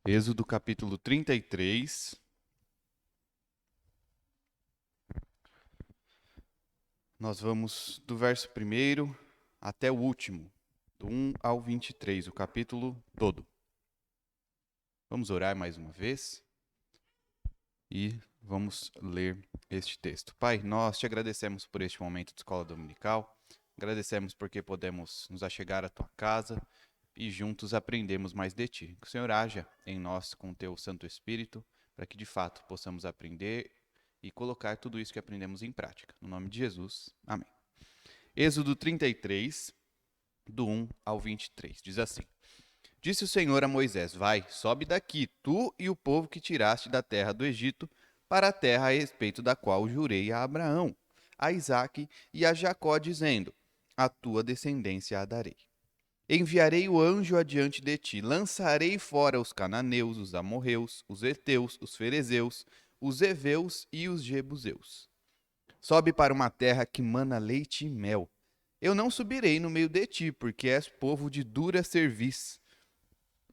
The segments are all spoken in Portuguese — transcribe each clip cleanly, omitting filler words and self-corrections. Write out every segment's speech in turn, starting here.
Êxodo capítulo 33. Nós vamos do verso 1 até o último, do 1 ao 23, o capítulo todo. Vamos orar mais uma vez e vamos ler este texto. Pai, nós te agradecemos por este momento de escola dominical, agradecemos porque podemos nos achegar à tua casa e juntos aprendemos mais de ti. Que o Senhor haja em nós com o teu Santo Espírito, para que de fato possamos aprender e colocar tudo isso que aprendemos em prática. No nome de Jesus, amém. Êxodo 33, do 1 ao 23, diz assim: Disse o Senhor a Moisés: Vai, sobe daqui, tu e o povo que tiraste da terra do Egito, para a terra a respeito da qual jurei a Abraão, a Isaque e a Jacó, dizendo: A tua descendência a darei. Enviarei o anjo adiante de ti, lançarei fora os cananeus, os amorreus, os heteus, os ferezeus, os heveus e os jebuseus. Sobe para uma terra que mana leite e mel. Eu não subirei no meio de ti, porque és povo de dura cerviz,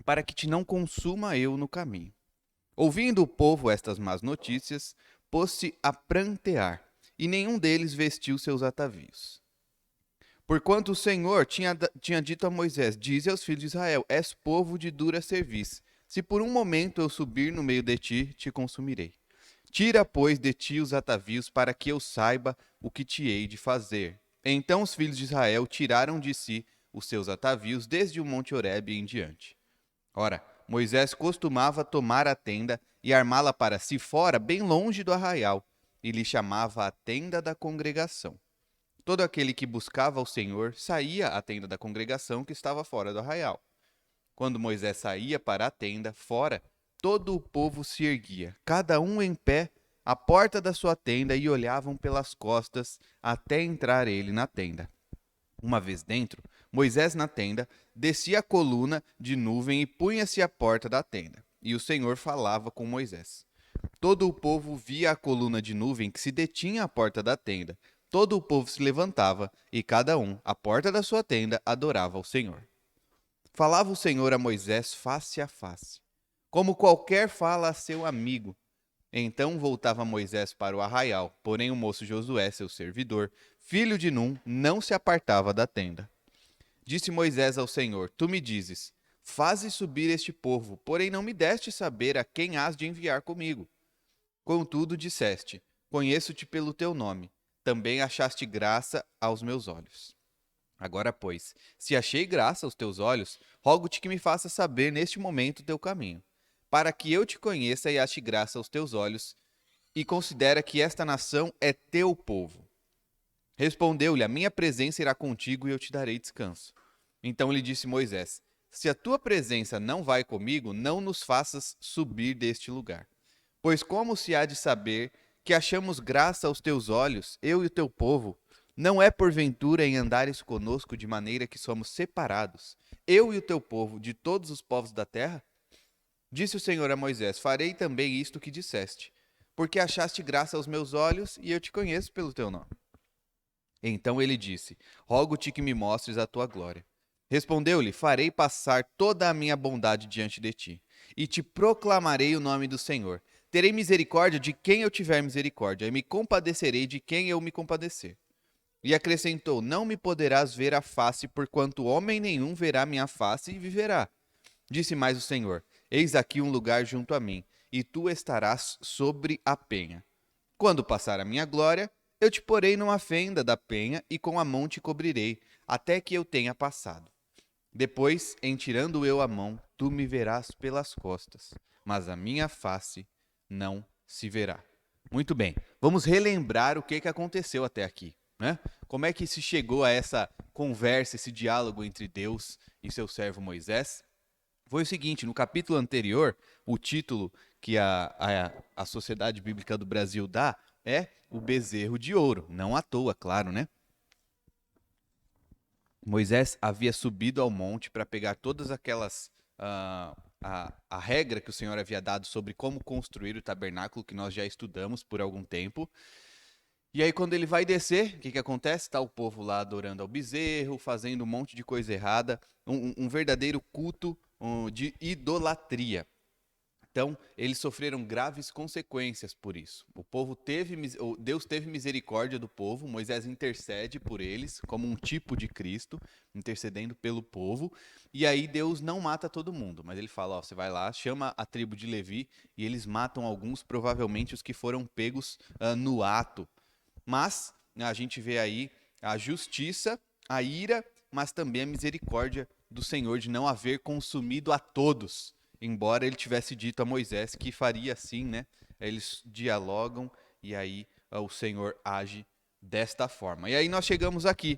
para que te não consuma eu no caminho. Ouvindo o povo estas más notícias, pôs-se a prantear, e nenhum deles vestiu seus atavios. Porquanto o Senhor tinha dito a Moisés: Dize aos filhos de Israel: És povo de dura cerviz. Se por um momento eu subir no meio de ti, te consumirei. Tira, pois, de ti os atavios, para que eu saiba o que te hei de fazer. Então os filhos de Israel tiraram de si os seus atavios desde o monte Horebe em diante. Ora, Moisés costumava tomar a tenda e armá-la para si fora, bem longe do arraial, e lhe chamava a tenda da congregação. Todo aquele que buscava o Senhor saía à tenda da congregação que estava fora do arraial. Quando Moisés saía para a tenda, fora, todo o povo se erguia, cada um em pé, à porta da sua tenda, e olhavam pelas costas até entrar ele na tenda. Uma vez dentro, Moisés na tenda, descia a coluna de nuvem e punha-se à porta da tenda. E o Senhor falava com Moisés. Todo o povo via a coluna de nuvem que se detinha à porta da tenda. Todo o povo se levantava, e cada um, à porta da sua tenda, adorava ao Senhor. Falava o Senhor a Moisés face a face, como qualquer fala a seu amigo. Então voltava Moisés para o arraial, porém o moço Josué, seu servidor, filho de Num, não se apartava da tenda. Disse Moisés ao Senhor: Tu me dizes: Faze subir este povo, porém não me deste saber a quem hás de enviar comigo. Contudo disseste: Conheço-te pelo teu nome, também achaste graça aos meus olhos. Agora, pois, se achei graça aos teus olhos, rogo-te que me faças saber neste momento o teu caminho, para que eu te conheça e ache graça aos teus olhos, e considera que esta nação é teu povo. Respondeu-lhe: A minha presença irá contigo e eu te darei descanso. Então lhe disse Moisés: Se a tua presença não vai comigo, não nos faças subir deste lugar. Pois como se há de saber que achamos graça aos teus olhos, eu e o teu povo? Não é porventura em andares conosco de maneira que somos separados, eu e o teu povo, de todos os povos da terra? Disse o Senhor a Moisés: Farei também isto que disseste, porque achaste graça aos meus olhos e eu te conheço pelo teu nome. Então ele disse: Rogo-te que me mostres a tua glória. Respondeu-lhe: Farei passar toda a minha bondade diante de ti, e te proclamarei o nome do Senhor. Terei misericórdia de quem eu tiver misericórdia, e me compadecerei de quem eu me compadecer. E acrescentou: Não me poderás ver a face, porquanto homem nenhum verá minha face e viverá. Disse mais o Senhor: Eis aqui um lugar junto a mim, e tu estarás sobre a penha. Quando passar a minha glória, eu te porei numa fenda da penha e com a mão te cobrirei, até que eu tenha passado. Depois, em tirando eu a mão, tu me verás pelas costas, mas a minha face não se verá. Muito bem, vamos relembrar o que aconteceu até aqui, né? Como é que se chegou a essa conversa, esse diálogo entre Deus e seu servo Moisés? Foi o seguinte: no capítulo anterior, o título que a Sociedade Bíblica do Brasil dá é o bezerro de ouro. Não à toa, claro, né? Moisés havia subido ao monte para pegar todas aquelas. A regra que o Senhor havia dado sobre como construir o tabernáculo, que nós já estudamos por algum tempo. E aí, quando ele vai descer, o que acontece? Está o povo lá adorando ao bezerro, fazendo um monte de coisa errada, um verdadeiro culto de idolatria. Então, eles sofreram graves consequências por isso. Deus teve misericórdia do povo, Moisés intercede por eles, como um tipo de Cristo, intercedendo pelo povo. E aí Deus não mata todo mundo, mas ele fala, ó, você vai lá, chama a tribo de Levi, e eles matam alguns, provavelmente os que foram pegos no ato. Mas a gente vê aí a justiça, a ira, mas também a misericórdia do Senhor de não haver consumido a todos. Embora ele tivesse dito a Moisés que faria assim, né? Eles dialogam e aí o Senhor age desta forma. E aí nós chegamos aqui.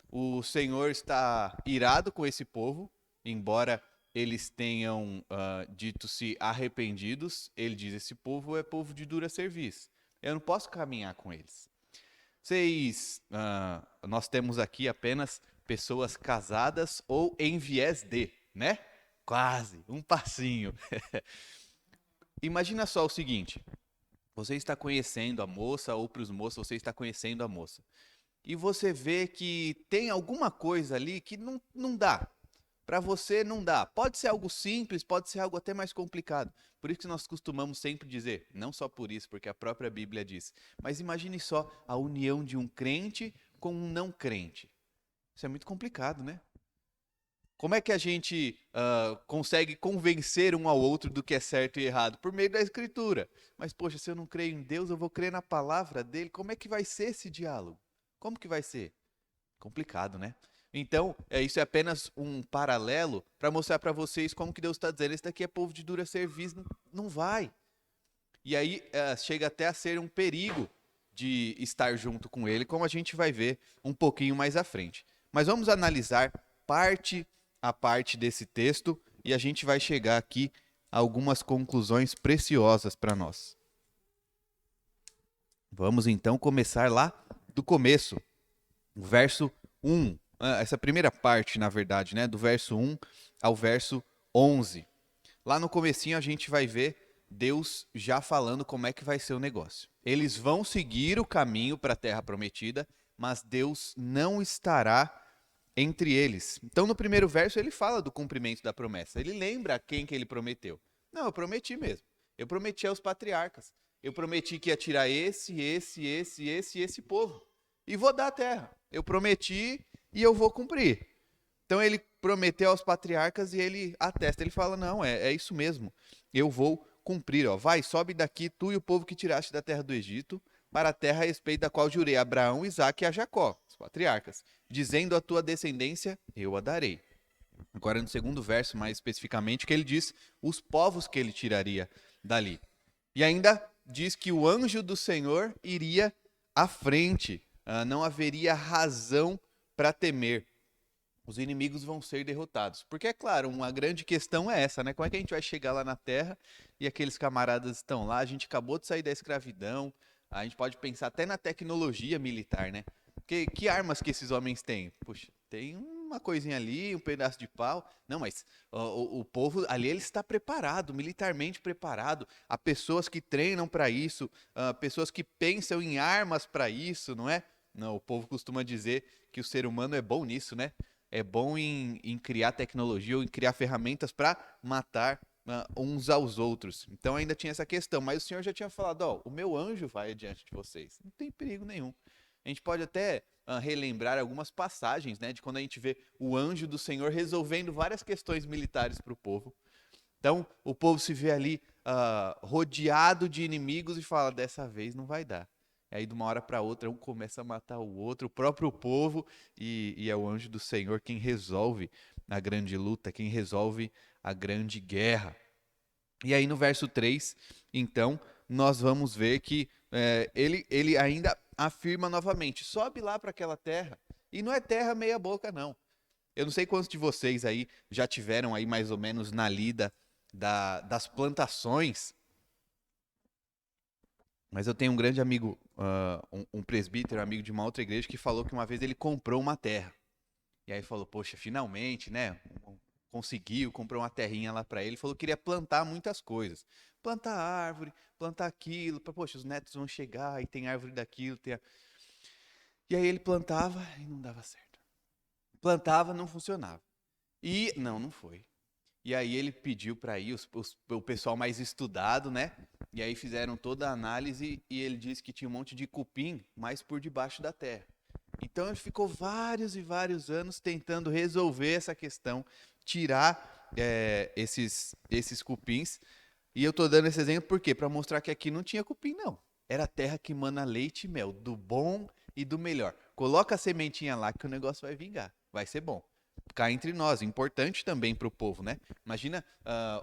O Senhor está irado com esse povo, embora eles tenham dito-se arrependidos. Ele diz: esse povo é povo de dura serviço. Eu não posso caminhar com eles. Nós temos aqui apenas pessoas casadas ou em viés de, né? Quase, um passinho. Imagina só o seguinte: você está conhecendo a moça, ou para os moços, você está conhecendo a moça. E você vê que tem alguma coisa ali que não dá. Para você não dá. Pode ser algo simples, pode ser algo até mais complicado. Por isso que nós costumamos sempre dizer, não só por isso, porque a própria Bíblia diz, mas imagine só a união de um crente com um não crente. Isso é muito complicado, né? Como é que a gente consegue convencer um ao outro do que é certo e errado? Por meio da Escritura. Mas, poxa, se eu não creio em Deus, eu vou crer na palavra dele. Como é que vai ser esse diálogo? Como que vai ser? Complicado, né? Então, isso é apenas um paralelo para mostrar para vocês como que Deus está dizendo, esse daqui é povo de dura serviço, não vai. E aí chega até a ser um perigo de estar junto com ele, como a gente vai ver um pouquinho mais à frente. Mas vamos analisar parte a parte desse texto e a gente vai chegar aqui a algumas conclusões preciosas para nós. Vamos então começar lá do começo, o verso 1. Essa primeira parte, na verdade, né, do verso 1 ao verso 11. Lá no comecinho a gente vai ver Deus já falando como é que vai ser o negócio. Eles vão seguir o caminho para a terra prometida, mas Deus não estará entre eles. Então no primeiro verso ele fala do cumprimento da promessa. Ele lembra a quem que ele prometeu. Não, eu prometi mesmo. Eu prometi aos patriarcas. Eu prometi que ia tirar esse povo. E vou dar a terra. Eu prometi e eu vou cumprir. Então ele prometeu aos patriarcas e ele atesta. Ele fala, não, é isso mesmo. Eu vou cumprir. Ó. Vai, sobe daqui, tu e o povo que tiraste da terra do Egito, para a terra a respeito da qual jurei a Abraão, Isaque e a Jacó, os patriarcas, dizendo a tua descendência, eu a darei. Agora no segundo verso, mais especificamente, que ele diz os povos que ele tiraria dali. E ainda diz que o anjo do Senhor iria à frente. Não haveria razão para temer. Os inimigos vão ser derrotados. Porque, é claro, uma grande questão é essa, né? Como é que a gente vai chegar lá na Terra e aqueles camaradas estão lá? A gente acabou de sair da escravidão. A gente pode pensar até na tecnologia militar, né? Que armas que esses homens têm? Puxa, tem uma coisinha ali, um pedaço de pau. Não, mas o povo ali ele está preparado, militarmente preparado. Há pessoas que treinam para isso, pessoas que pensam em armas para isso, não é? Não, o povo costuma dizer que o ser humano é bom nisso, né? É bom em criar tecnologia ou em criar ferramentas para matar uns aos outros. Então ainda tinha essa questão, mas o Senhor já tinha falado, ó, o meu anjo vai adiante de vocês. Não tem perigo nenhum. A gente pode até relembrar algumas passagens, né, de quando a gente vê o anjo do Senhor resolvendo várias questões militares para o povo. Então o povo se vê ali rodeado de inimigos e fala, dessa vez não vai dar. E aí, de uma hora para outra, um começa a matar o outro, o próprio povo, e é o anjo do Senhor quem resolve a grande luta, quem resolve a grande guerra. E aí, no verso 3, então, nós vamos ver que ele ainda afirma novamente: sobe lá para aquela terra. E não é terra meia boca, não. Eu não sei quantos de vocês aí já tiveram aí mais ou menos na lida das plantações. Mas eu tenho um grande amigo, um presbítero, amigo de uma outra igreja, que falou que uma vez ele comprou uma terra. E aí falou, poxa, finalmente, né? Conseguiu, comprou uma terrinha lá para ele. Falou que queria plantar muitas coisas. Plantar árvore, plantar aquilo. Poxa, os netos vão chegar e tem árvore daquilo. E aí ele plantava e não dava certo. Plantava, não funcionava. E não foi. E aí ele pediu para ir o pessoal mais estudado, né? E aí fizeram toda a análise e ele disse que tinha um monte de cupim mais por debaixo da terra. Então ele ficou vários e vários anos tentando resolver essa questão, tirar esses cupins. E eu tô dando esse exemplo por quê? Para mostrar que aqui não tinha cupim, não. Era terra que mana leite e mel, do bom e do melhor. Coloca a sementinha lá que o negócio vai vingar, vai ser bom. Cá entre nós, importante também para o povo, né? Imagina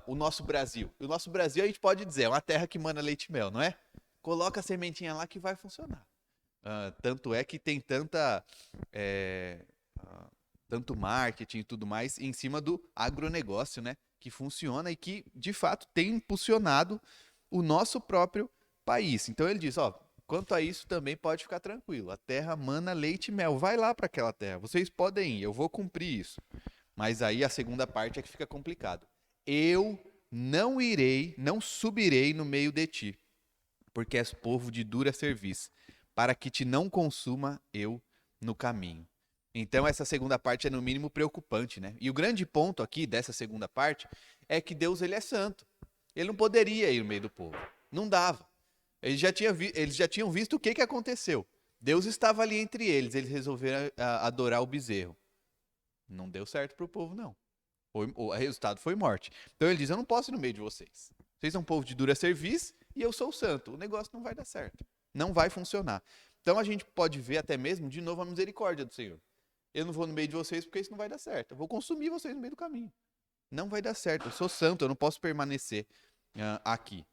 o nosso Brasil. O nosso Brasil a gente pode dizer, é uma terra que mana leite e mel, não é? Coloca a sementinha lá que vai funcionar. Tanto é que tem tanto marketing e tudo mais em cima do agronegócio, né? Que funciona e que, de fato, tem impulsionado o nosso próprio país. Então ele diz, ó, quanto a isso também pode ficar tranquilo. A terra mana leite e mel. Vai lá para aquela terra. Vocês podem ir, eu vou cumprir isso. Mas aí a segunda parte é que fica complicado. Eu não irei, não subirei no meio de ti, porque és povo de dura serviço, para que te não consuma eu no caminho. Então essa segunda parte é no mínimo preocupante, né? E o grande ponto aqui dessa segunda parte é que Deus ele é santo. Ele não poderia ir no meio do povo. Não dava. Eles já tinham visto o que aconteceu. Deus estava ali entre eles. Eles resolveram adorar o bezerro. Não deu certo para o povo, não. O resultado foi morte. Então ele diz, eu não posso ir no meio de vocês. Vocês são um povo de dura serviço e eu sou o santo. O negócio não vai dar certo. Não vai funcionar. Então a gente pode ver até mesmo, de novo, a misericórdia do Senhor. Eu não vou no meio de vocês porque isso não vai dar certo. Eu vou consumir vocês no meio do caminho. Não vai dar certo. Eu sou santo, eu não posso permanecer aqui.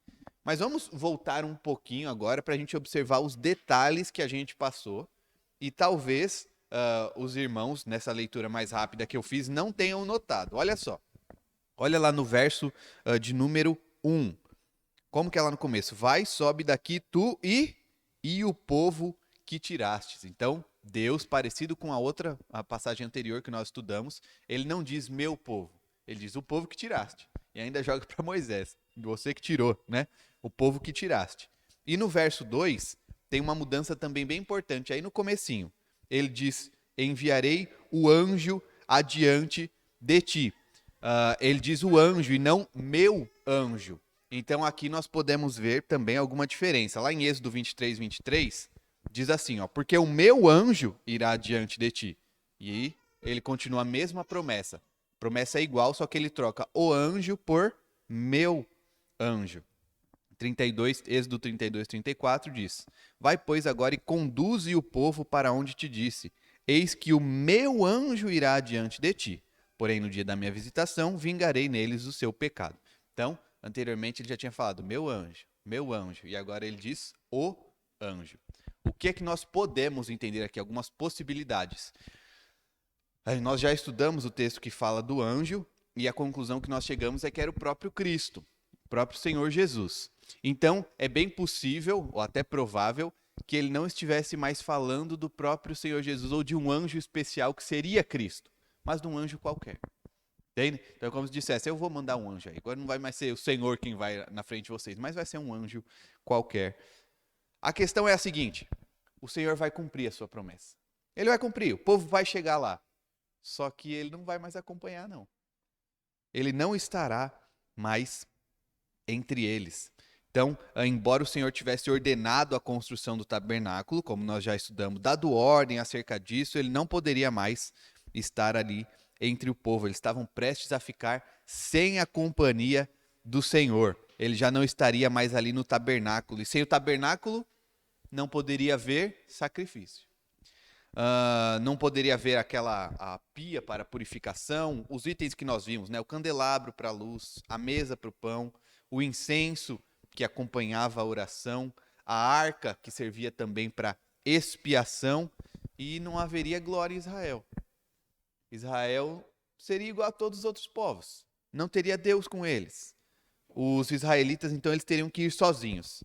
Mas vamos voltar um pouquinho agora para a gente observar os detalhes que a gente passou. E talvez os irmãos, nessa leitura mais rápida que eu fiz, não tenham notado. Olha só. Olha lá no verso de número 1. Como que é lá no começo? Vai, sobe daqui tu e o povo que tirastes. Então, Deus, parecido com a passagem anterior que nós estudamos, ele não diz meu povo, ele diz o povo que tiraste. E ainda joga para Moisés, você que tirou, né? O povo que tiraste. E no verso 2, tem uma mudança também bem importante. Aí no comecinho, ele diz, enviarei o anjo adiante de ti. Ele diz o anjo e não meu anjo. Então aqui nós podemos ver também alguma diferença. Lá em Êxodo 23, diz assim, ó, porque o meu anjo irá diante de ti. E aí ele continua a mesma promessa. Promessa é igual, só que ele troca o anjo por meu anjo. Êxodo 32:34 diz, vai, pois, agora e conduze o povo para onde te disse. Eis que o meu anjo irá diante de ti. Porém, no dia da minha visitação, vingarei neles o seu pecado. Então, anteriormente ele já tinha falado meu anjo. E agora ele diz o anjo. O que é que nós podemos entender aqui? Algumas possibilidades. Nós já estudamos o texto que fala do anjo e a conclusão que nós chegamos é que era o próprio Cristo, o próprio Senhor Jesus. Então, é bem possível, ou até provável, que ele não estivesse mais falando do próprio Senhor Jesus ou de um anjo especial que seria Cristo, mas de um anjo qualquer. Entende? Então é como se dissesse, eu vou mandar um anjo aí. Agora não vai mais ser o Senhor quem vai na frente de vocês, mas vai ser um anjo qualquer. A questão é a seguinte, o Senhor vai cumprir a sua promessa. Ele vai cumprir, o povo vai chegar lá. Só que ele não vai mais acompanhar, não. Ele não estará mais entre eles. Então, embora o Senhor tivesse ordenado a construção do tabernáculo, como nós já estudamos, dado ordem acerca disso, ele não poderia mais estar ali entre o povo. Eles estavam prestes a ficar sem a companhia do Senhor. Ele já não estaria mais ali no tabernáculo. E sem o tabernáculo, não poderia haver sacrifício. Não poderia haver a pia para purificação, os itens que nós vimos, né? O candelabro para a luz, a mesa para o pão, o incenso que acompanhava a oração, a arca que servia também para expiação, e não haveria glória em Israel. Israel seria igual a todos os outros povos, não teria Deus com eles. Os israelitas, então, eles teriam que ir sozinhos.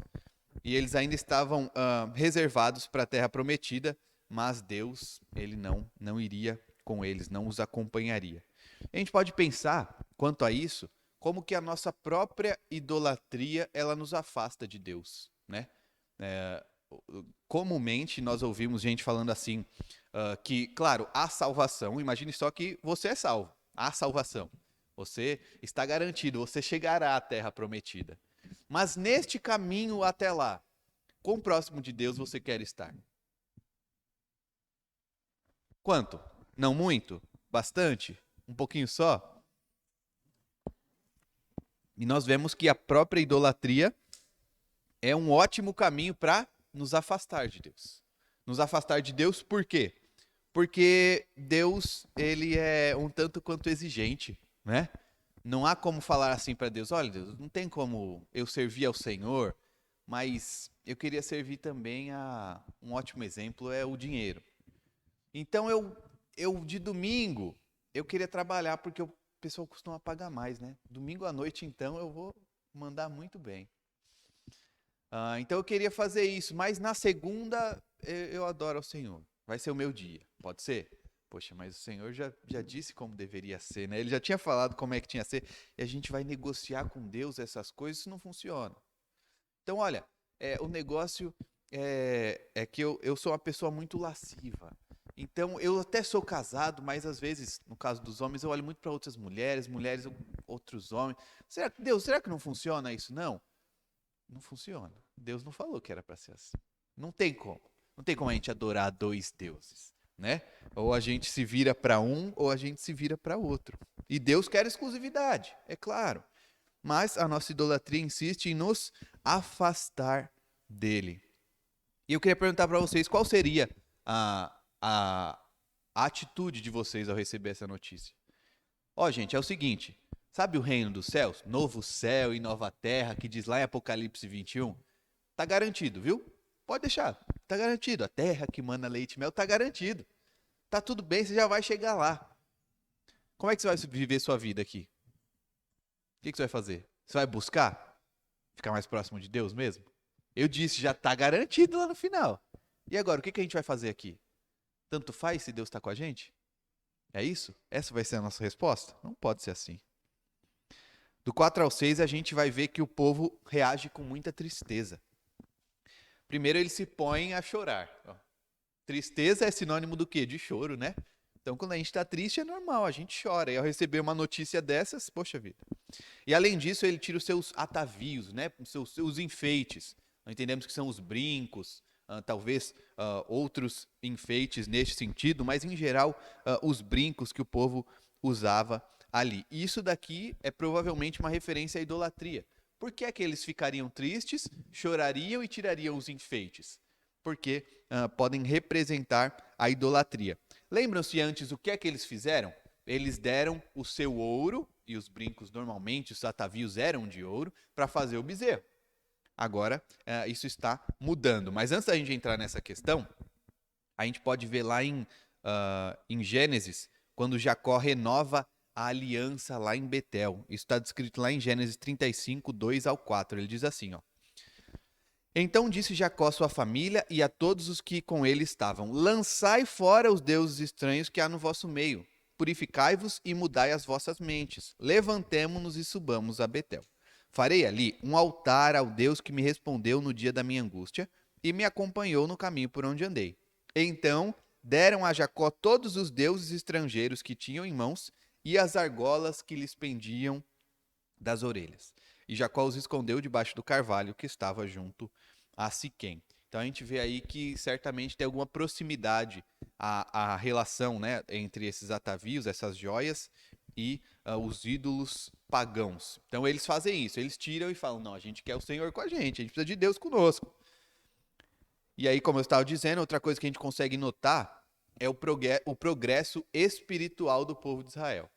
E eles ainda estavam reservados para a terra prometida, mas Deus, ele não iria com eles, não os acompanharia. A gente pode pensar, quanto a isso, como que a nossa própria idolatria, ela nos afasta de Deus, né? Comumente nós ouvimos gente falando assim, que, claro, há salvação, imagine só que você é salvo, há salvação. Você está garantido, você chegará à terra prometida. Mas neste caminho até lá, quão próximo de Deus você quer estar? Quanto? Não muito? Bastante? Um pouquinho só? E nós vemos que a própria idolatria é um ótimo caminho para nos afastar de Deus. Nos afastar de Deus por quê? Porque Deus, ele é um tanto quanto exigente, né? Não há como falar assim para Deus, olha Deus, não tem como eu servir ao Senhor, mas eu queria servir também a... Um ótimo exemplo é o dinheiro. Então eu de domingo, eu queria trabalhar porque o pessoal costuma pagar mais, né? Domingo à noite, então, eu vou mandar muito bem. Então eu queria fazer isso, mas na segunda eu adoro ao Senhor. Vai ser o meu dia, pode ser? Poxa, mas o Senhor já disse como deveria ser, né? Ele já tinha falado como é que tinha que ser. E a gente vai negociar com Deus essas coisas, isso não funciona. Então, olha, o negócio é que eu sou uma pessoa muito lasciva. Então, eu até sou casado, mas às vezes, no caso dos homens, eu olho muito para outras mulheres, outros homens. Será que não funciona isso? Não. Não funciona. Deus não falou que era para ser assim. Não tem como. Não tem como a gente adorar dois deuses, né? Ou a gente se vira para um, ou a gente se vira para outro. E Deus quer exclusividade, é claro. Mas a nossa idolatria insiste em nos afastar dele. E eu queria perguntar para vocês qual seria a atitude de vocês ao receber essa notícia. Ó, gente, é o seguinte, sabe o reino dos céus? Novo céu e nova terra, que diz lá em Apocalipse 21? Tá garantido, viu? Pode deixar, tá garantido. A terra que mana leite e mel tá garantido. Tá tudo bem, você já vai chegar lá. Como é que você vai viver sua vida aqui? O que você vai fazer? Você vai buscar ficar mais próximo de Deus mesmo? Eu disse, já tá garantido lá no final. E agora, o que a gente vai fazer aqui? Tanto faz se Deus está com a gente? É isso? Essa vai ser a nossa resposta? Não pode ser assim. Do 4 ao 6, a gente vai ver que o povo reage com muita tristeza. Primeiro, ele se põe a chorar. Tristeza é sinônimo do quê? De choro, né? Então, quando a gente está triste, é normal, a gente chora. E ao receber uma notícia dessas, poxa vida. E além disso, ele tira os seus atavios, né? Os seus enfeites. Nós entendemos que são os brincos, talvez outros enfeites neste sentido, mas em geral, os brincos que o povo usava ali. E isso daqui é provavelmente uma referência à idolatria. Por que é que eles ficariam tristes, chorariam e tirariam os enfeites? Porque podem representar a idolatria. Lembram-se antes o que é que eles fizeram? Eles deram o seu ouro, e os brincos normalmente, os atavios eram de ouro, para fazer o bezerro. Agora, isso está mudando. Mas antes da gente entrar nessa questão, a gente pode ver lá em Gênesis, quando Jacó renova a aliança lá em Betel. Isso está descrito lá em Gênesis 35, 2 ao 4. Ele diz assim, ó. Então disse Jacó à sua família e a todos os que com ele estavam: lançai fora os deuses estranhos que há no vosso meio. Purificai-vos e mudai as vossas mentes. Levantemo-nos e subamos a Betel. Farei ali um altar ao Deus que me respondeu no dia da minha angústia e me acompanhou no caminho por onde andei. Então deram a Jacó todos os deuses estrangeiros que tinham em mãos e as argolas que lhes pendiam das orelhas. E Jacó os escondeu debaixo do carvalho que estava junto a Siquém. Então a gente vê aí que certamente tem alguma proximidade a relação, né, entre esses atavios, essas joias e os ídolos pagãos. Então eles fazem isso, eles tiram e falam, não, a gente quer o Senhor com a gente precisa de Deus conosco. E aí, como eu estava dizendo, outra coisa que a gente consegue notar é o progresso espiritual do povo de Israel.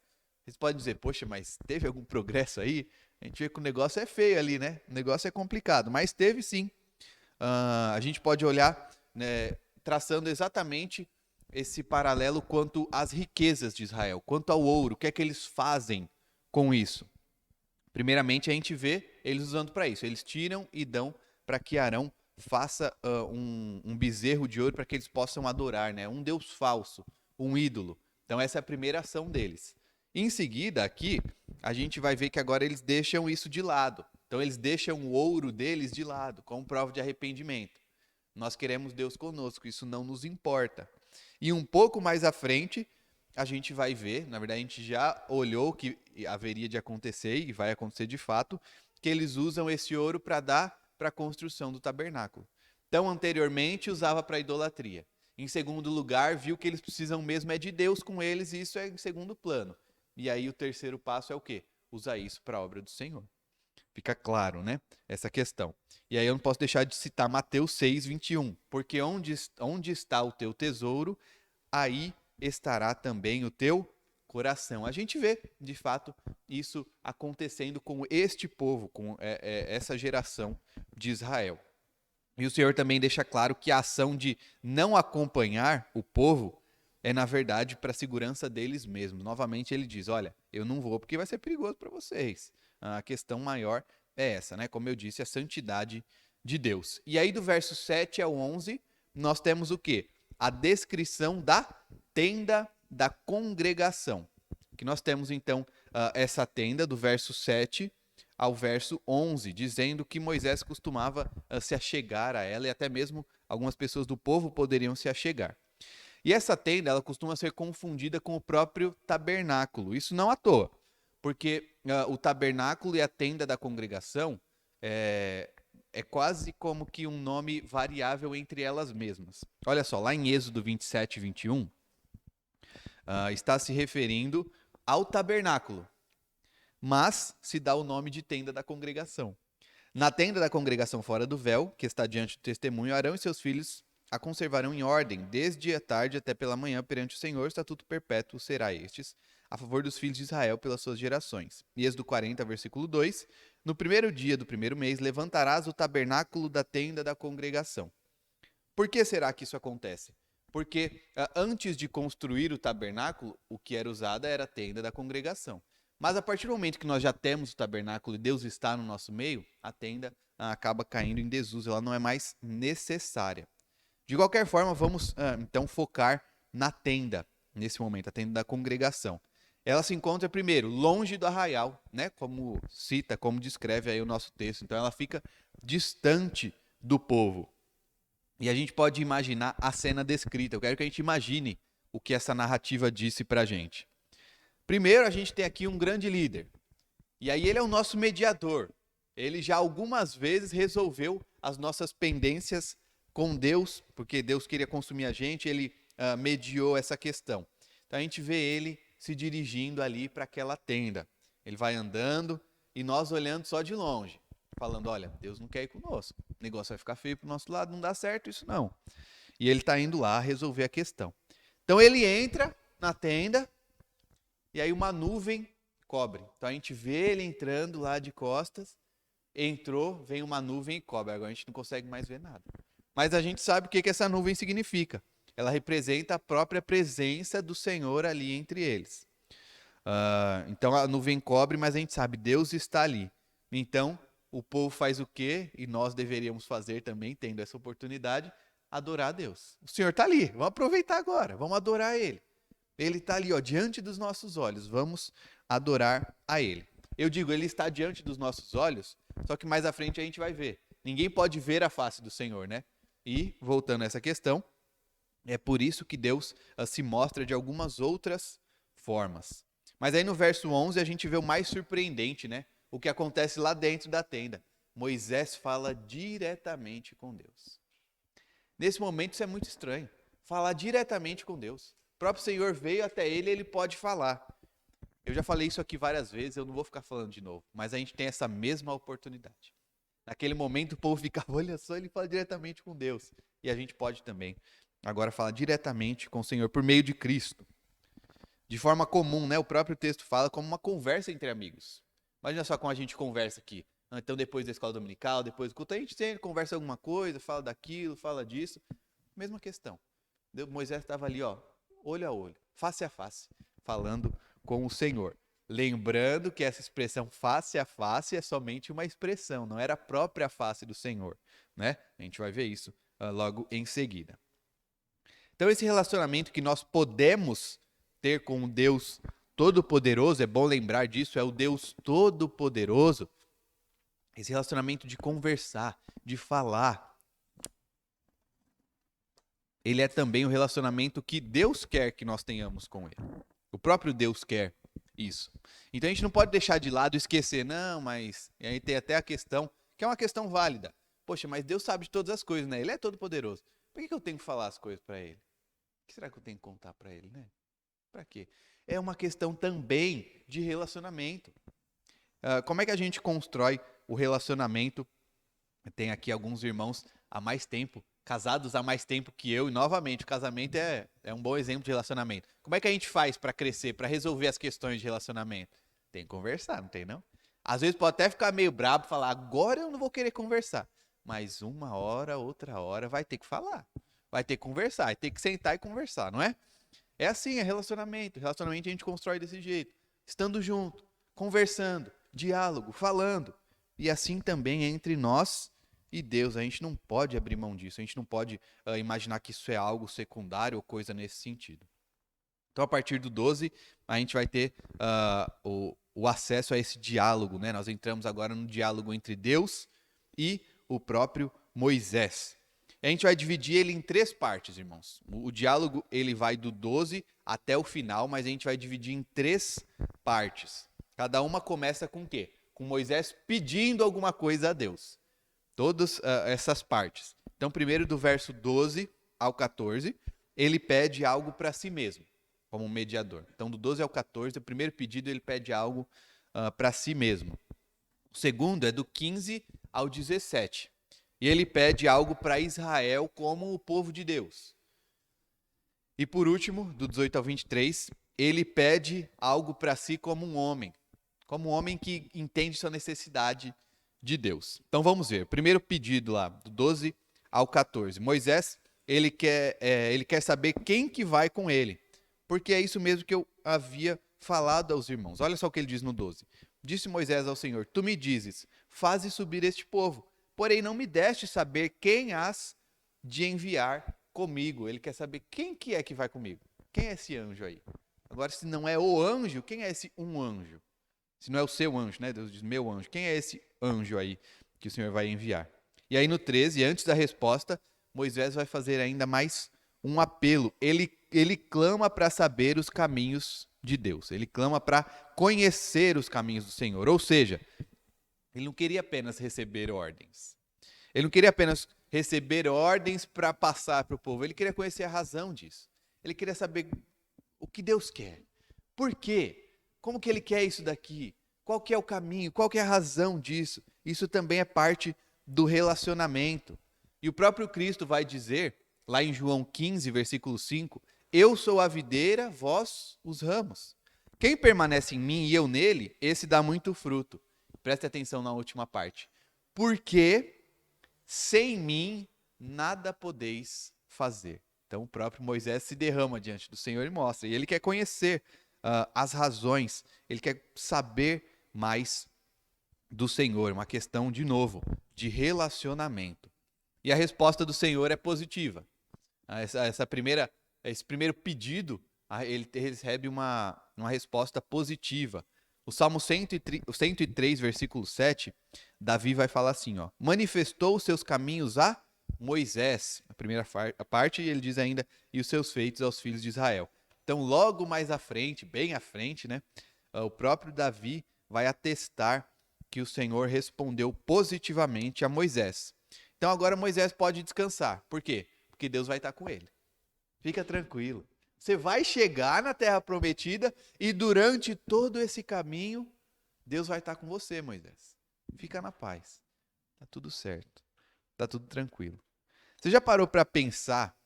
Vocês podem dizer, poxa, mas teve algum progresso aí? A gente vê que o negócio é feio ali, né? O negócio é complicado, mas teve sim. A gente pode olhar, né, traçando exatamente esse paralelo quanto às riquezas de Israel, quanto ao ouro, o que é que eles fazem com isso. Primeiramente, a gente vê eles usando para isso. Eles tiram e dão para que Arão faça um bezerro de ouro para que eles possam adorar, né? Um deus falso, um ídolo. Então, essa é a primeira ação deles. Em seguida, aqui, a gente vai ver que agora eles deixam isso de lado. Então, eles deixam o ouro deles de lado, como prova de arrependimento. Nós queremos Deus conosco, isso não nos importa. E um pouco mais à frente, a gente vai ver, na verdade a gente já olhou o que haveria de acontecer e vai acontecer de fato, que eles usam esse ouro para dar para a construção do tabernáculo. Então, anteriormente usava para idolatria. Em segundo lugar, viu que eles precisam mesmo é de Deus com eles e isso é em segundo plano. E aí o terceiro passo é o quê? Usar isso para a obra do Senhor. Fica claro, né? Essa questão. E aí eu não posso deixar de citar Mateus 6, 21. Porque onde está o teu tesouro, aí estará também o teu coração. A gente vê, de fato, isso acontecendo com este povo, com essa geração de Israel. E o Senhor também deixa claro que a ação de não acompanhar o povo é, na verdade, para a segurança deles mesmos. Novamente, ele diz: olha, eu não vou porque vai ser perigoso para vocês. A questão maior é essa, né? Como eu disse, a santidade de Deus. E aí, do verso 7 ao 11, nós temos o quê? A descrição da tenda da congregação. Que nós temos, então, essa tenda do verso 7 ao verso 11, dizendo que Moisés costumava se achegar a ela e até mesmo algumas pessoas do povo poderiam se achegar. E essa tenda, ela costuma ser confundida com o próprio tabernáculo. Isso não à toa, porque o tabernáculo e a tenda da congregação é quase como que um nome variável entre elas mesmas. Olha só, lá em Êxodo 27 e 21, está se referindo ao tabernáculo, mas se dá o nome de tenda da congregação. Na tenda da congregação fora do véu, que está diante do testemunho, Arão e seus filhos a conservarão em ordem, desde a tarde até pela manhã perante o Senhor, estatuto perpétuo será estes, a favor dos filhos de Israel pelas suas gerações. E Êxodo 40, versículo 2, no primeiro dia do primeiro mês, levantarás o tabernáculo da tenda da congregação. Por que será que isso acontece? Porque antes de construir o tabernáculo, o que era usado era a tenda da congregação. Mas a partir do momento que nós já temos o tabernáculo e Deus está no nosso meio, a tenda acaba caindo em desuso, ela não é mais necessária. De qualquer forma, vamos então focar na tenda, nesse momento, a tenda da congregação. Ela se encontra, primeiro, longe do arraial, né? Como cita, como descreve aí o nosso texto. Então, ela fica distante do povo. E a gente pode imaginar a cena descrita. Eu quero que a gente imagine o que essa narrativa disse pra gente. Primeiro, a gente tem aqui um grande líder. E aí ele é o nosso mediador. Ele já algumas vezes resolveu as nossas pendências com Deus, porque Deus queria consumir a gente, ele mediou essa questão. Então a gente vê ele se dirigindo ali para aquela tenda. Ele vai andando e nós olhando só de longe, falando: olha, Deus não quer ir conosco, o negócio vai ficar feio para o nosso lado, não dá certo isso não. E ele está indo lá resolver a questão. Então ele entra na tenda e aí uma nuvem cobre. Então a gente vê ele entrando lá de costas, entrou, vem uma nuvem e cobre. Agora a gente não consegue mais ver nada. Mas a gente sabe o que essa nuvem significa. Ela representa a própria presença do Senhor ali entre eles. Então a nuvem cobre, mas a gente sabe, Deus está ali. Então o povo faz o quê? E nós deveríamos fazer também, tendo essa oportunidade, adorar a Deus. O Senhor está ali, vamos aproveitar agora, vamos adorar Ele. Ele está ali, ó, diante dos nossos olhos, vamos adorar a Ele. Eu digo, Ele está diante dos nossos olhos, só que mais à frente a gente vai ver. Ninguém pode ver a face do Senhor, né? E, voltando a essa questão, é por isso que Deus se mostra de algumas outras formas. Mas aí no verso 11 a gente vê o mais surpreendente, né? O que acontece lá dentro da tenda. Moisés fala diretamente com Deus. Nesse momento isso é muito estranho. Falar diretamente com Deus. O próprio Senhor veio até ele e ele pode falar. Eu já falei isso aqui várias vezes, eu não vou ficar falando de novo. Mas a gente tem essa mesma oportunidade. Naquele momento o povo ficava: olha só, ele fala diretamente com Deus. E a gente pode também agora falar diretamente com o Senhor por meio de Cristo. De forma comum, né? O próprio texto fala como uma conversa entre amigos. Imagina só como a gente conversa aqui. Então depois da escola dominical, depois do culto, a gente sempre conversa alguma coisa, fala daquilo, fala disso. Mesma questão. Moisés estava ali, ó, olho a olho, face a face, falando com o Senhor. Lembrando que essa expressão face a face é somente uma expressão, não era a própria face do Senhor, né? A gente vai ver isso logo em seguida. Então esse relacionamento que nós podemos ter com o Deus Todo-Poderoso, é bom lembrar disso, é o Deus Todo-Poderoso. Esse relacionamento de conversar, de falar. ele é também o relacionamento que Deus quer que nós tenhamos com ele. O próprio Deus quer isso. Então a gente não pode deixar de lado e esquecer, não, mas... E aí tem até a questão, que é uma questão válida. Poxa, mas Deus sabe de todas as coisas, né? Ele é todo poderoso. Por que eu tenho que falar as coisas para ele? O que será que eu tenho que contar para ele, né? Para quê? É uma questão também de relacionamento. Como é que a gente constrói o relacionamento? Tem aqui alguns irmãos há mais tempo, casados há mais tempo que eu, e novamente, o casamento é um bom exemplo de relacionamento. Como é que a gente faz para crescer, para resolver as questões de relacionamento? Tem que conversar, não tem não? Às vezes pode até ficar meio brabo, falar, agora eu não vou querer conversar. Mas uma hora, outra hora, vai ter que falar. Vai ter que conversar, vai ter que sentar e conversar, não é? É assim, é relacionamento. Relacionamento a gente constrói desse jeito. Estando junto, conversando, diálogo, falando. E assim também é entre nós e Deus. A gente não pode abrir mão disso. A gente não pode imaginar que isso é algo secundário ou coisa nesse sentido. Então, a partir do 12, a gente vai ter o acesso a esse diálogo, né? Nós entramos agora no diálogo entre Deus e o próprio Moisés. A gente vai dividir ele em 3 partes, irmãos. O diálogo ele vai do 12 até o final, mas a gente vai dividir em 3 partes. Cada uma começa com o quê? Com Moisés pedindo alguma coisa a Deus. Todas essas partes. Então, primeiro do verso 12 ao 14, ele pede algo para si mesmo, como um mediador. Então, do 12 ao 14, o primeiro pedido ele pede algo para si mesmo. O segundo é do 15 ao 17. E ele pede algo para Israel como o povo de Deus. E por último, do 18 ao 23, ele pede algo para si como um homem que entende sua necessidade de Deus. Então vamos ver. Primeiro pedido lá, do 12 ao 14. Moisés, ele quer saber quem que vai com ele. Porque é isso mesmo que eu havia falado aos irmãos. Olha só o que ele diz no 12. Disse Moisés ao Senhor, tu me dizes, faze subir este povo, porém não me deste saber quem has de enviar comigo. Ele quer saber quem que é que vai comigo. Quem é esse anjo aí? Agora, se não é o anjo, quem é esse um anjo? Se não é o seu anjo, né? Deus diz meu anjo. Quem é esse anjo aí que o Senhor vai enviar? E aí no 13, antes da resposta, Moisés vai fazer ainda mais um apelo. Ele clama para saber os caminhos de Deus. Ele clama para conhecer os caminhos do Senhor. Ou seja, ele não queria apenas receber ordens. Ele não queria apenas receber ordens para passar para o povo. Ele queria conhecer a razão disso. Ele queria saber o que Deus quer. Por quê? Como que ele quer isso daqui? Qual que é o caminho? Qual que é a razão disso? Isso também é parte do relacionamento. E o próprio Cristo vai dizer, lá em João 15, versículo 5, eu sou a videira, vós os ramos. Quem permanece em mim e eu nele, esse dá muito fruto. Preste atenção na última parte. Porque sem mim nada podeis fazer. Então o próprio Moisés se derrama diante do Senhor e mostra. E ele quer conhecer as razões, ele quer saber mais do Senhor. Uma questão, de novo, de relacionamento. E a resposta do Senhor é positiva. Esse primeiro pedido, ele recebe uma resposta positiva. O Salmo 103, versículo 7, Davi vai falar assim, ó, manifestou os seus caminhos a Moisés, a primeira parte, e ele diz ainda, e os seus feitos aos filhos de Israel. Então, logo mais à frente, bem à frente, né, o próprio Davi vai atestar que o Senhor respondeu positivamente a Moisés. Então, agora Moisés pode descansar. Por quê? Porque Deus vai estar com ele. Fica tranquilo. Você vai chegar na Terra Prometida e durante todo esse caminho, Deus vai estar com você, Moisés. Fica na paz. Tá tudo certo. Tá tudo tranquilo. Você já parou para pensar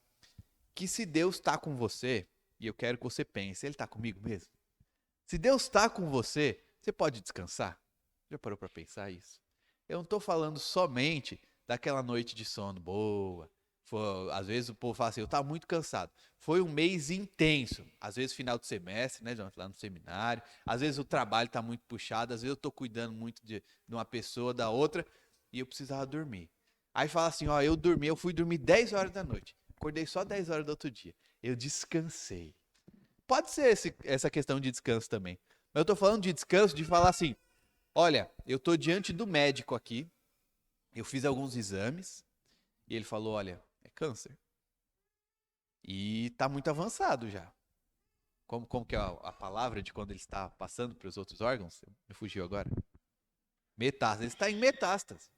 que se Deus está com você, e eu quero que você pense, Ele está comigo mesmo? Se Deus está com você, você pode descansar? Já parou para pensar isso? Eu não estou falando somente daquela noite de sono boa. Às vezes o povo fala assim, eu estava muito cansado. Foi um mês intenso. Às vezes final de semestre, né, lá no seminário. Às vezes o trabalho está muito puxado. Às vezes eu estou cuidando muito de uma pessoa, da outra, e eu precisava dormir. Aí fala assim, ó, eu fui dormir 10 horas da noite. Acordei só 10 horas do outro dia. Eu descansei. Pode ser essa questão de descanso também. Mas eu estou falando de descanso, de falar assim, olha, eu estou diante do médico aqui, eu fiz alguns exames, e ele falou, olha, é câncer. E está muito avançado já. Como que é a palavra de quando ele está passando para os outros órgãos? Me fugiu agora. Metástase. Ele está em metástase.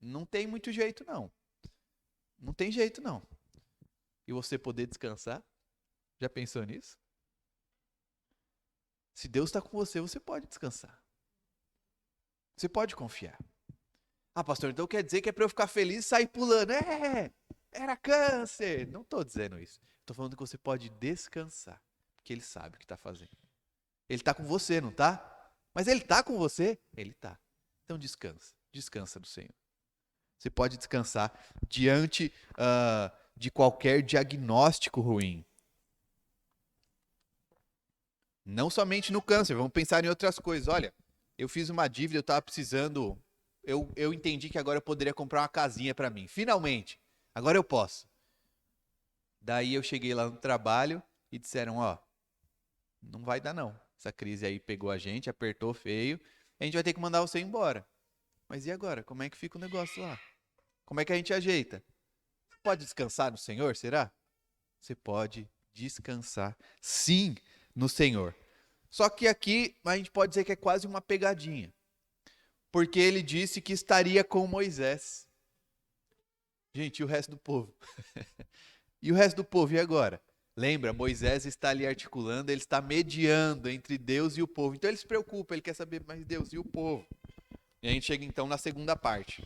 Não tem muito jeito, não. Não tem jeito, não. E você poder descansar? Já pensou nisso? Se Deus está com você, você pode descansar. Você pode confiar. Ah, pastor, então quer dizer que é para eu ficar feliz e sair pulando. Era câncer. Não estou dizendo isso. Estou falando que você pode descansar. Porque ele sabe o que está fazendo. Ele está com você, não está? Mas ele está com você? Ele está. Então descansa. Descansa no Senhor. Você pode descansar diante de qualquer diagnóstico ruim. Não somente no câncer, vamos pensar em outras coisas. Olha, eu fiz uma dívida, eu estava precisando. Eu entendi que agora eu poderia comprar uma casinha para mim. Finalmente, agora eu posso. Daí eu cheguei lá no trabalho e disseram: ó, não vai dar não. Essa crise aí pegou a gente, apertou feio. A gente vai ter que mandar você embora. Mas e agora? Como é que fica o negócio lá? Como é que a gente ajeita? Você pode descansar no Senhor, será? Você pode descansar, sim, no Senhor. Só que aqui a gente pode dizer que é quase uma pegadinha. Porque ele disse que estaria com Moisés. Gente, e o resto do povo? E o resto do povo, e agora? Lembra, Moisés está ali articulando, ele está mediando entre Deus e o povo. Então ele se preocupa, ele quer saber mais Deus e o povo. E a gente chega então na segunda parte,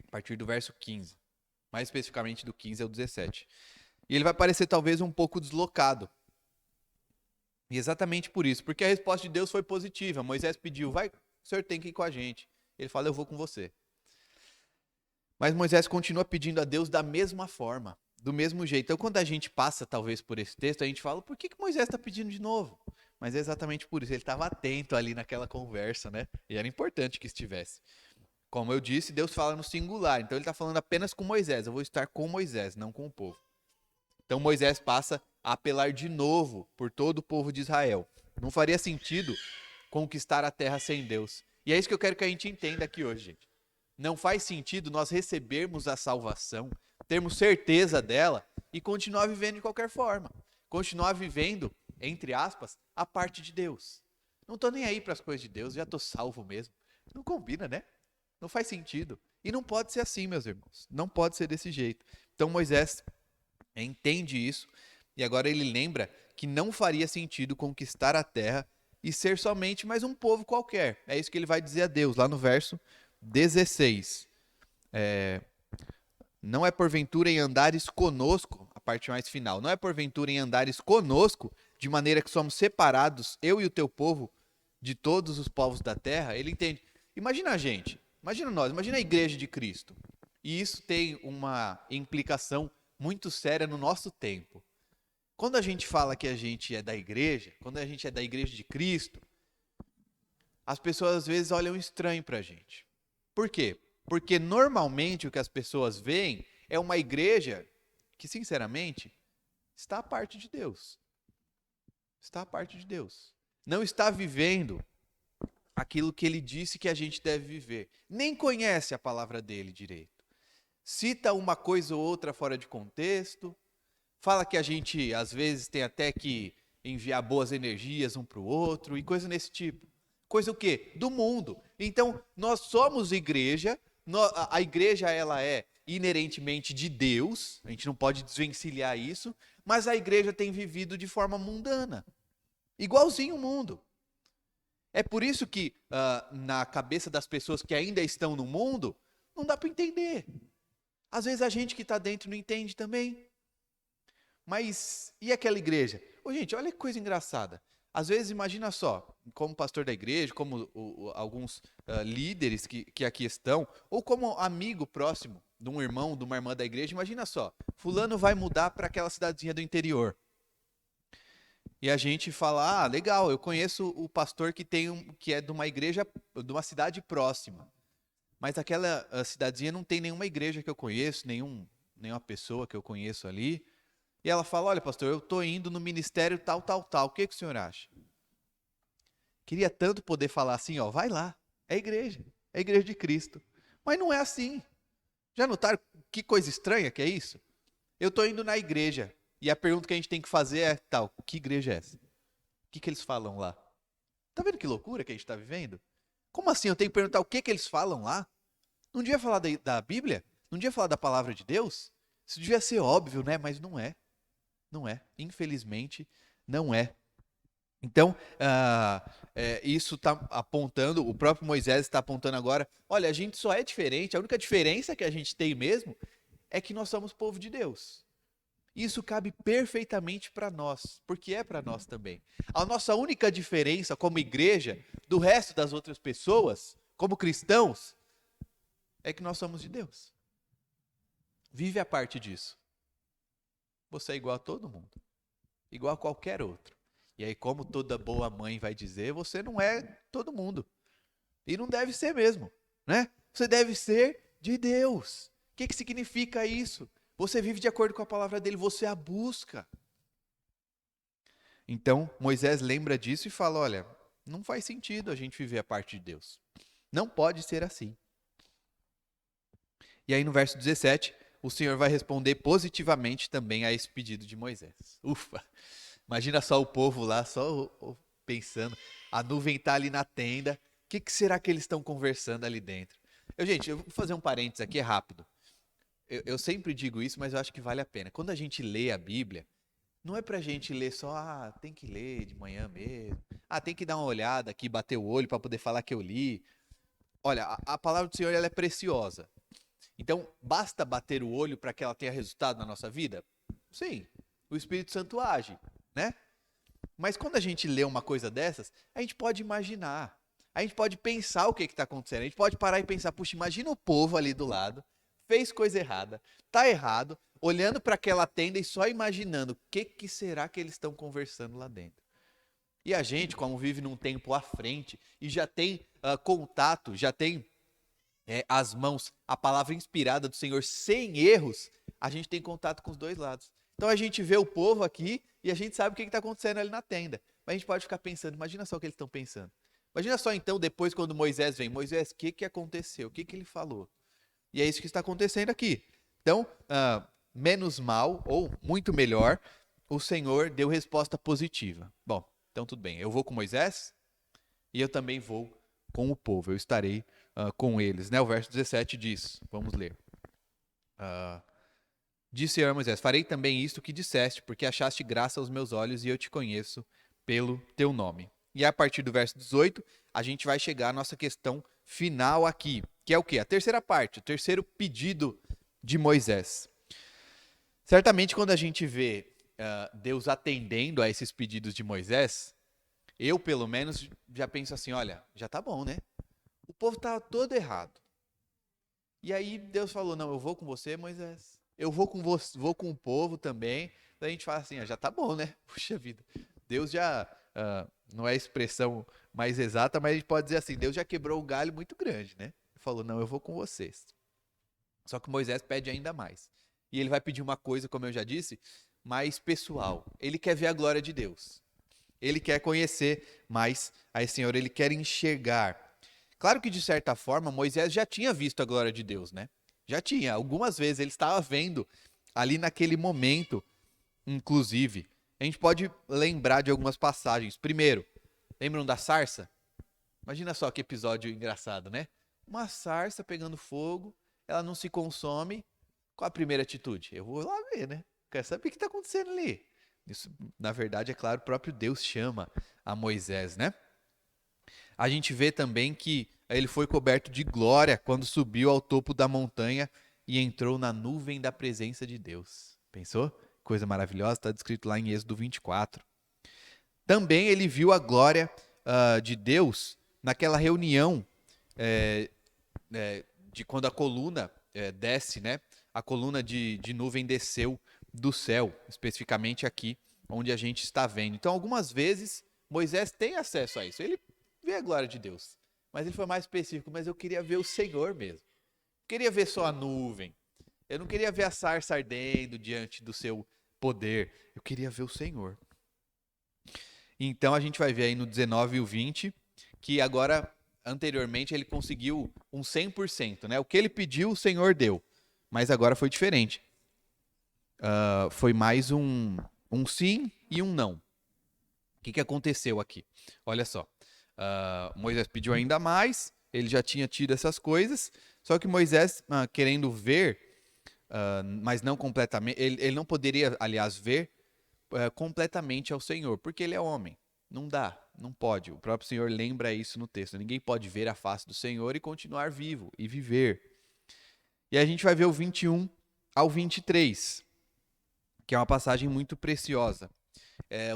a partir do verso 15. Mais especificamente do 15 ao 17. E ele vai parecer talvez um pouco deslocado. E exatamente por isso, porque a resposta de Deus foi positiva. Moisés pediu, vai, o senhor tem que ir com a gente. Ele fala, eu vou com você. Mas Moisés continua pedindo a Deus da mesma forma, do mesmo jeito. Então, quando a gente passa, talvez, por esse texto, a gente fala, por que Moisés está pedindo de novo? Mas é exatamente por isso, ele estava atento ali naquela conversa, né? E era importante que estivesse. Como eu disse, Deus fala no singular, então ele está falando apenas com Moisés. Eu vou estar com Moisés, não com o povo. Então Moisés passa a apelar de novo por todo o povo de Israel. Não faria sentido conquistar a terra sem Deus. E é isso que eu quero que a gente entenda aqui hoje, gente. Não faz sentido nós recebermos a salvação, termos certeza dela e continuar vivendo de qualquer forma. Continuar vivendo, entre aspas, a parte de Deus. Não estou nem aí para as coisas de Deus, já estou salvo mesmo. Não combina, né? Não faz sentido. E não pode ser assim, meus irmãos. Não pode ser desse jeito. Então Moisés entende isso e agora ele lembra que não faria sentido conquistar a terra e ser somente mais um povo qualquer. É isso que ele vai dizer a Deus lá no verso 16. Não é porventura em andares conosco, a parte mais final, não é porventura em andares conosco, de maneira que somos separados, eu e o teu povo, de todos os povos da terra. Ele entende. Imagina a gente, imagina nós, imagina a igreja de Cristo. E isso tem uma implicação muito séria no nosso tempo. Quando a gente fala que a gente é da igreja, quando a gente é da igreja de Cristo, as pessoas às vezes olham estranho pra gente. Por quê? Porque normalmente o que as pessoas veem é uma igreja que, sinceramente, está à parte de Deus. Está à parte de Deus. Não está vivendo aquilo que ele disse que a gente deve viver. Nem conhece a palavra dele direito. Cita uma coisa ou outra fora de contexto. Fala que a gente, às vezes, tem até que enviar boas energias um para o outro e coisa nesse tipo. Coisa o quê? Do mundo. Então, nós somos igreja, a igreja ela é inerentemente de Deus, a gente não pode desvencilhar isso, mas a igreja tem vivido de forma mundana, igualzinho o mundo. É por isso que, na cabeça das pessoas que ainda estão no mundo, não dá para entender. Às vezes a gente que está dentro não entende também. Mas e aquela igreja? Ô, gente, olha que coisa engraçada. Às vezes, imagina só, como pastor da igreja, como alguns líderes que aqui estão, ou como amigo próximo de um irmão, de uma irmã da igreja, imagina só, fulano vai mudar para aquela cidadezinha do interior. E a gente fala, ah, legal, eu conheço o pastor que é de uma igreja, de uma cidade próxima. Mas aquela cidadezinha não tem nenhuma igreja que eu conheço, nenhuma pessoa que eu conheço ali. E ela fala, olha pastor, eu estou indo no ministério tal, tal, tal, o que o senhor acha? Queria tanto poder falar assim, ó, vai lá, é a igreja de Cristo. Mas não é assim. Já notaram que coisa estranha que é isso? Eu estou indo na igreja, E a pergunta que a gente tem que fazer é, tal, que igreja é essa? O que eles falam lá? Tá vendo que loucura que a gente está vivendo? Como assim? Eu tenho que perguntar o que eles falam lá? Não devia falar da Bíblia? Não devia falar da palavra de Deus? Isso devia ser óbvio, né? Mas não é. Não é. Infelizmente, não é. Então, isso está apontando, o próprio Moisés está apontando agora, olha, a gente só é diferente, a única diferença que a gente tem mesmo é que nós somos povo de Deus. Isso cabe perfeitamente para nós, porque é para nós também. A nossa única diferença como igreja do resto das outras pessoas, como cristãos, é que nós somos de Deus. Vive a parte disso. Você é igual a todo mundo, igual a qualquer outro. E aí, como toda boa mãe vai dizer, você não é todo mundo. E não deve ser mesmo, né? Você deve ser de Deus. O que significa isso? Você vive de acordo com a palavra dele, você a busca. Então, Moisés lembra disso e fala, olha, não faz sentido a gente viver a parte de Deus. Não pode ser assim. E aí no verso 17, o Senhor vai responder positivamente também a esse pedido de Moisés. Ufa! Imagina só o povo lá, só pensando, a nuvem está ali na tenda, o que será que eles estão conversando ali dentro? Gente, eu vou fazer um parênteses aqui, é rápido. Eu sempre digo isso, mas eu acho que vale a pena. Quando a gente lê a Bíblia, não é pra gente ler só, tem que ler de manhã mesmo. Tem que dar uma olhada aqui, bater o olho para poder falar que eu li. Olha, a palavra do Senhor ela é preciosa. Então, basta bater o olho para que ela tenha resultado na nossa vida? Sim, o Espírito Santo age, né? Mas quando a gente lê uma coisa dessas, a gente pode imaginar, a gente pode pensar o que está acontecendo, a gente pode parar e pensar, puxa, imagina o povo ali do lado, fez coisa errada, tá errado, olhando para aquela tenda e só imaginando o que será que eles estão conversando lá dentro. E a gente, como vive num tempo à frente e já tem contato, já tem as mãos, a palavra inspirada do Senhor sem erros, a gente tem contato com os dois lados. Então a gente vê o povo aqui e a gente sabe o que está acontecendo ali na tenda. Mas a gente pode ficar pensando, imagina só o que eles estão pensando. Imagina só então, depois quando Moisés vem, Moisés, o que aconteceu? O que ele falou? E é isso que está acontecendo aqui. Então, menos mal, ou muito melhor, o Senhor deu resposta positiva. Bom, então tudo bem, eu vou com Moisés e eu também vou com o povo, eu estarei com eles. Né? O verso 17 diz, vamos ler. Disse o Senhor a Moisés, farei também isto que disseste, porque achaste graça aos meus olhos e eu te conheço pelo teu nome. E a partir do verso 18, a gente vai chegar à nossa questão final aqui, que é o quê? A terceira parte, o terceiro pedido de Moisés. Certamente quando a gente vê Deus atendendo a esses pedidos de Moisés, eu pelo menos já penso assim, olha, já tá bom, né? O povo tá todo errado. E aí Deus falou, não, eu vou com você, Moisés. Eu vou com você, vou com o povo também. Daí a gente fala assim, já tá bom, né? Puxa vida. Deus já, não é a expressão mais exata, mas a gente pode dizer assim, Deus já quebrou um galho muito grande, né? Ele falou, não, eu vou com vocês. Só que Moisés pede ainda mais. E ele vai pedir uma coisa, como eu já disse, mais pessoal. Ele quer ver a glória de Deus. Ele quer conhecer mais a esse Senhor, ele quer enxergar. Claro que, de certa forma, Moisés já tinha visto a glória de Deus, né? Já tinha. Algumas vezes ele estava vendo ali naquele momento, inclusive. A gente pode lembrar de algumas passagens. Primeiro, lembram da sarça? Imagina só que episódio engraçado, né? Uma sarça pegando fogo, ela não se consome. Qual a primeira atitude? Eu vou lá ver, né? Quero saber o que está acontecendo ali. Isso, na verdade, é claro, o próprio Deus chama a Moisés, né? A gente vê também que ele foi coberto de glória quando subiu ao topo da montanha e entrou na nuvem da presença de Deus. Pensou? Coisa maravilhosa, está descrito lá em Êxodo 24. Também ele viu a glória de Deus naquela reunião de quando a coluna desce, né? A coluna de nuvem desceu do céu, especificamente aqui onde a gente está vendo. Então, algumas vezes, Moisés tem acesso a isso. Ele vê a glória de Deus. Mas ele foi mais específico, mas eu queria ver o Senhor mesmo. Eu queria ver só a nuvem. Eu não queria ver a sarça ardendo diante do seu poder. Eu queria ver o Senhor. Então, a gente vai ver aí no 19 e o 20, que agora, anteriormente, ele conseguiu um 100%, né? O que ele pediu, o Senhor deu. Mas agora foi diferente. foi mais um sim e um não. O que aconteceu aqui? Olha só. Moisés pediu ainda mais, ele já tinha tido essas coisas, só que Moisés, querendo ver, mas não completamente, ele não poderia, aliás, ver completamente ao Senhor, porque ele é homem. Não dá, não pode. O próprio Senhor lembra isso no texto. Ninguém pode ver a face do Senhor e continuar vivo e viver. E a gente vai ver o 21 ao 23, que é uma passagem muito preciosa.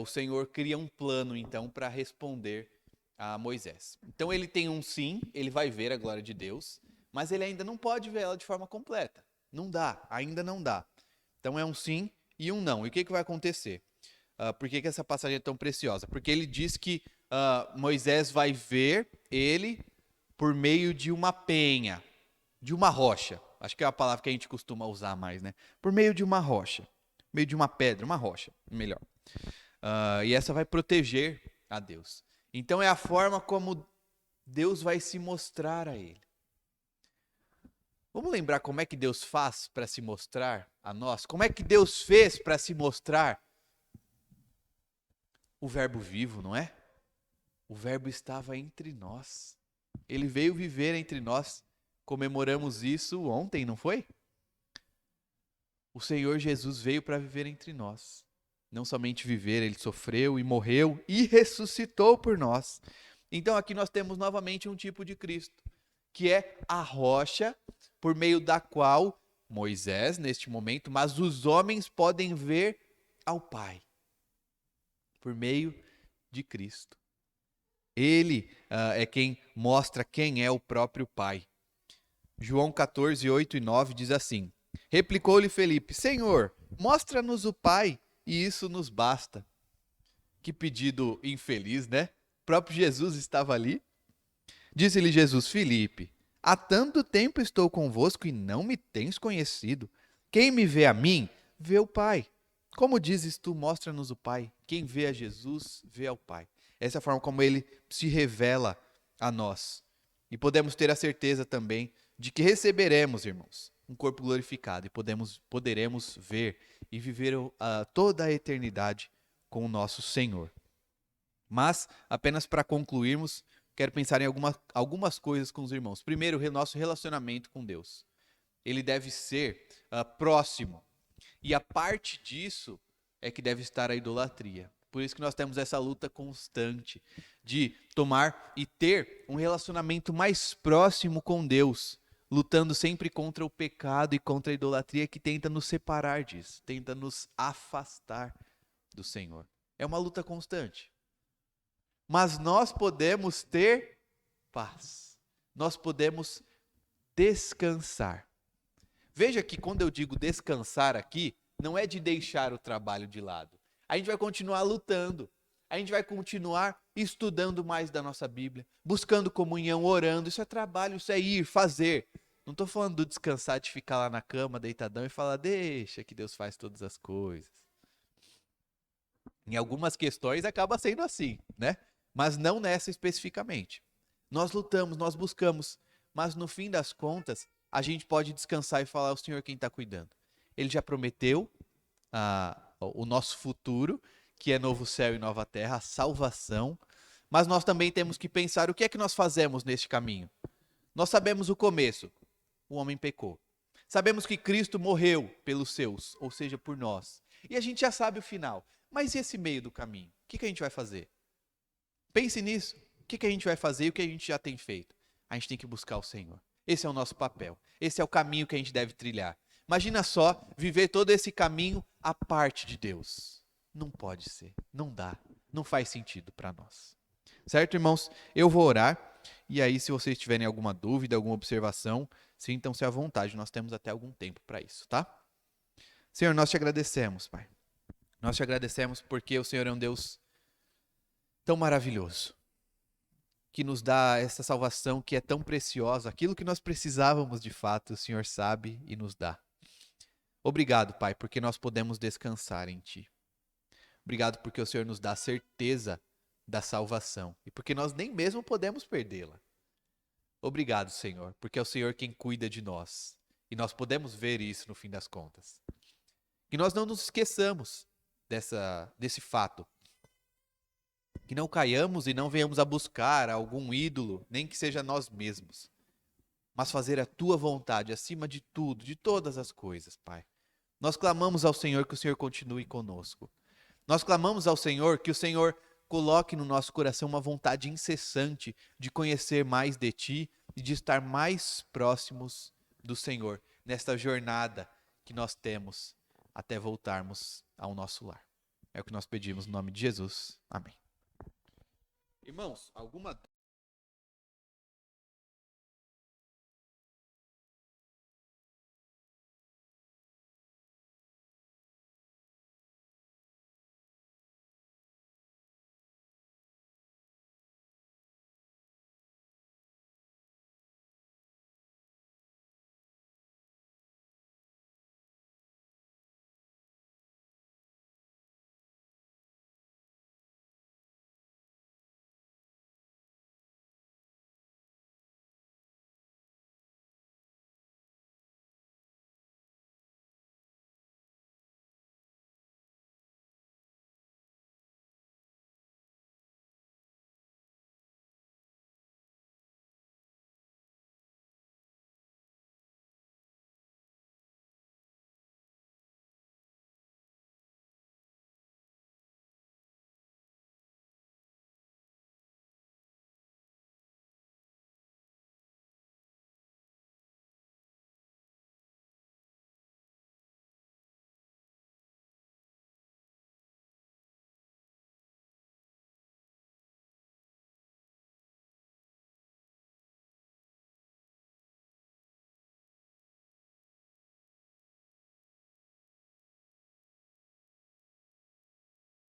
O Senhor cria um plano, então, para responder a Moisés. Então ele tem um sim, ele vai ver a glória de Deus, mas ele ainda não pode ver ela de forma completa. Não dá, ainda não dá. Então é um sim e um não. E o que vai acontecer? Por que essa passagem é tão preciosa? Porque ele diz que Moisés vai ver ele por meio de uma penha, de uma rocha. Acho que é a palavra que a gente costuma usar mais, né? Por meio de uma rocha, meio de uma pedra, uma rocha, melhor. E essa vai proteger a Deus. Então é a forma como Deus vai se mostrar a ele. Vamos lembrar como é que Deus faz para se mostrar a nós? Como é que Deus fez para se mostrar? O Verbo vivo, não é? O Verbo estava entre nós. Ele veio viver entre nós. Comemoramos isso ontem, não foi? O Senhor Jesus veio para viver entre nós. Não somente viver, ele sofreu e morreu e ressuscitou por nós. Então aqui nós temos novamente um tipo de Cristo, que é a rocha por meio da qual Moisés, neste momento, mas os homens podem ver ao Pai. Por meio de Cristo. Ele é quem mostra quem é o próprio Pai. João 14, 8 e 9 diz assim: Replicou-lhe Felipe: Senhor, mostra-nos o Pai, e isso nos basta. Que pedido infeliz, né? O próprio Jesus estava ali. Disse-lhe Jesus: Felipe, há tanto tempo estou convosco e não me tens conhecido. Quem me vê a mim, vê o Pai. Como dizes tu, mostra-nos o Pai. Quem vê a Jesus, vê ao Pai. Essa é a forma como ele se revela a nós. E podemos ter a certeza também de que receberemos, irmãos, um corpo glorificado e poderemos ver e viver toda a eternidade com o nosso Senhor. Mas, apenas para concluirmos, quero pensar em algumas coisas com os irmãos. Primeiro, o nosso relacionamento com Deus. Ele deve ser próximo. E a parte disso é que deve estar a idolatria. Por isso que nós temos essa luta constante de tomar e ter um relacionamento mais próximo com Deus, lutando sempre contra o pecado e contra a idolatria que tenta nos separar disso, tenta nos afastar do Senhor. É uma luta constante. Mas nós podemos ter paz. Nós podemos descansar. Veja que quando eu digo descansar aqui, não é de deixar o trabalho de lado. A gente vai continuar lutando. A gente vai continuar estudando mais da nossa Bíblia, buscando comunhão, orando. Isso é trabalho, isso é ir, fazer. Não estou falando do descansar, de ficar lá na cama, deitadão e falar, deixa que Deus faz todas as coisas. Em algumas questões acaba sendo assim, né? Mas não nessa especificamente. Nós lutamos, nós buscamos, mas no fim das contas, a gente pode descansar e falar, o Senhor quem está cuidando. Ele já prometeu o nosso futuro, que é novo céu e nova terra, a salvação, mas nós também temos que pensar o que é que nós fazemos neste caminho. Nós sabemos o começo, o homem pecou. Sabemos que Cristo morreu pelos seus, ou seja, por nós. E a gente já sabe o final. Mas e esse meio do caminho? O que a gente vai fazer? Pense nisso. O que a gente vai fazer e o que a gente já tem feito? A gente tem que buscar o Senhor. Esse é o nosso papel. Esse é o caminho que a gente deve trilhar. Imagina só viver todo esse caminho à parte de Deus. Não pode ser. Não dá. Não faz sentido para nós. Certo, irmãos? Eu vou orar. E aí, se vocês tiverem alguma dúvida, alguma observação, sintam-se à vontade. Nós temos até algum tempo para isso, tá? Senhor, nós te agradecemos, Pai. Nós te agradecemos porque o Senhor é um Deus tão maravilhoso, que nos dá essa salvação que é tão preciosa, aquilo que nós precisávamos de fato, o Senhor sabe e nos dá. Obrigado, Pai, porque nós podemos descansar em Ti. Obrigado porque o Senhor nos dá a certeza da salvação e porque nós nem mesmo podemos perdê-la. Obrigado, Senhor, porque é o Senhor quem cuida de nós e nós podemos ver isso no fim das contas. Que nós não nos esqueçamos desse fato. Que não caiamos e não venhamos a buscar algum ídolo, nem que seja nós mesmos. Mas fazer a tua vontade acima de tudo, de todas as coisas, Pai. Nós clamamos ao Senhor que o Senhor continue conosco. Nós clamamos ao Senhor que o Senhor coloque no nosso coração uma vontade incessante de conhecer mais de Ti e de estar mais próximos do Senhor nesta jornada que nós temos até voltarmos ao nosso lar. É o que nós pedimos no nome de Jesus. Amém. Irmãos, alguma